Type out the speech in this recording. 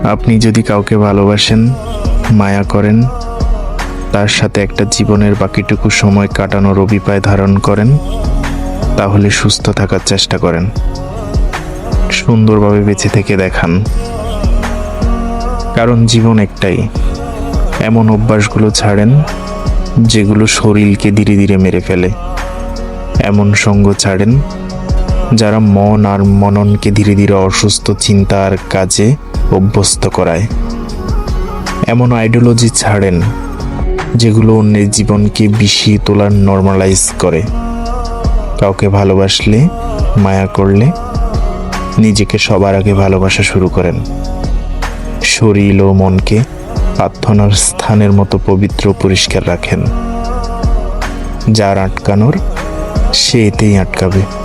আপনি যদি কাউকে ভালোবাসেন, মায়া করেন, তার সাথে একটা জীবনের বাকিটুকু সময় কাটানোর অভিপ্রায় ধারণ করেন, তাহলে সুস্থ থাকার চেষ্টা করেন, সুন্দরভাবে বেঁচে থেকে দেখান। কারণ জীবন একটাই। এমন অভ্যাসগুলো ছাড়েন যেগুলো শরীরকে ধীরে ধীরে মেরে ফেলে। এমন সঙ্গ ছাড়েন যারা মন আর মননকে ধীরে ধীরে অসুস্থ চিন্তা আর কাজে অভ্যস্ত করায়। এমন আইডিওলজি ছাড়েন যেগুলো অন্যের জীবনকে বিষিয়ে তোলার নর্মালাইজ করে। কাউকে ভালোবাসলে, মায়া করলে নিজেকে সবার আগে ভালোবাসা শুরু করেন। শরীর ও মনকে প্রার্থনার স্থানের মতো পবিত্র পরিষ্কার রাখেন। যার আটকানোর সে এতেই আটকাবে।